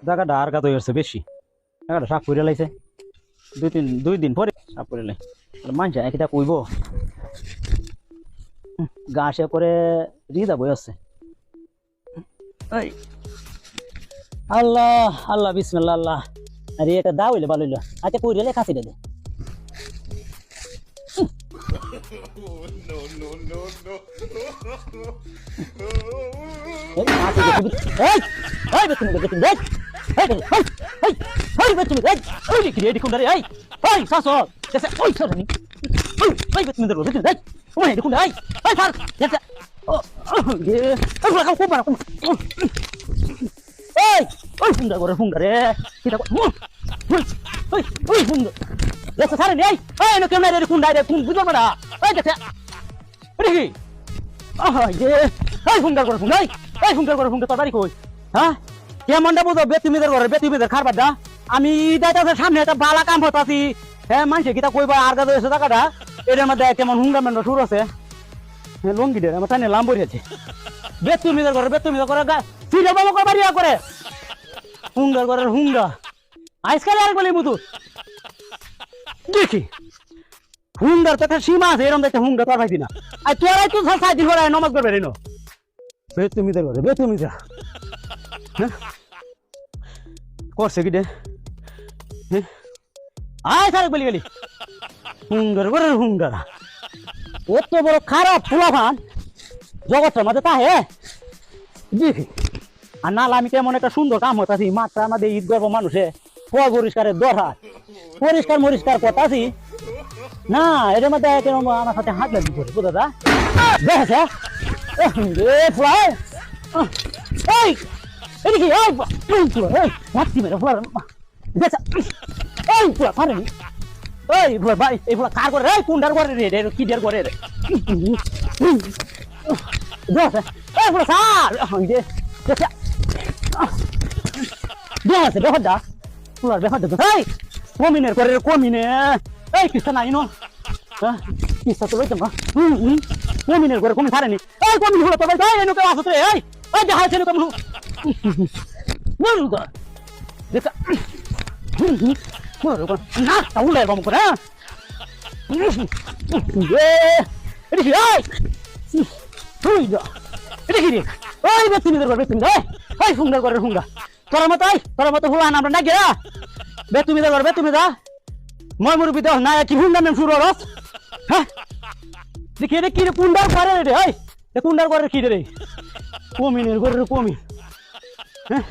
জায়গাটা আর গাছ হয়েছে বেশি, জায়গাটা সাফ করে লাইছে। 2 দিন পরে সাফ করে লাই। মানুষ একটা কইব গাছে করে রিদা বই আছে। আল্লাহ আল্লাহ বিসমিল্লাহ আল্লাহ। আরে এটা দা হইলে ভালো হইলো। আচ্ছা কই রেলে কাছে দে। কেমনটা বুঝো বেতুমিদের ঘরে বেতুমিদের খাবার দা। আমি যাইতাছে সামনে একটা বালা কাম হতাছি। হ্যাঁ মানুষে কিতা কইবা আর গাছ হয়েছে টাকাটা এটার মধ্যে কেমন হুঙ্গা মেন্ড সুর আছে। হ্যাঁ লঙ্গিদের আমার টাইনে লাম পড়িয়েছে। বেতুমিদের ঘরে ফিরে বাবা করবার ইয়া করে হুঙ্গার ঘরের হুঙ্গা আজকাল আর বলি মুতু দেখি হুঙ্গার তো একটা সীমা আছে। এরকম একটা হুঙ্গা তোর পাইছি না। আর তোরাই তো সাই দিন করে নমাজ করবে রেনো বেতুমিদের ঘরে বেতুমিদা করছে কি দে আয় সারেক বলি গেলি হুঙ্গার ঘরের হুঙ্গারা অত বড় খারাপ ফুলাফান জগৎটার মধ্যে তা হে দেখি। আর নালা আমি কেমন একটা সুন্দর কাম হতাছি মাত্রা আমাদের ঈদ গর্ব মানুষে পরিষ্কারের দরকার পরিষ্কার করতাছি না। এটার মধ্যে কেমন আমার সাথে হাত লাগি করে বুঝা দেখেছে পারেনি ভাই এইগুলা কার করে রে কুন্ডার করে রে কি ডের করে রে কমিনের করে কমিনে এই কিস্তা নাই ন কিস্তা তো লইতাম না কমিনের করে কমি ছাড়েনি এই কমিন হলো তো ভাই এনুকে আসতে এই এই দেখা আছে এনুকে বলুদা দেখা না তাহলে কম করে এটা কি এটা কি রে ওই বেতুমিদের ঘর বেতুমিদা এই হুঙ্গার ঘরের হুঙ্গা তোর মতো হুলা না আমরা না গেরা বেতুমিদের ঘর বেতুমিদা মই মুরুবি দাও না কি হুঙ্গা নাম শুরু রস হ্যাঁ দেখি রে কি রে কুন্ডার করে রে এই কুন্ডার করে কি রে কমিনের ঘরের কমি হ্যাঁ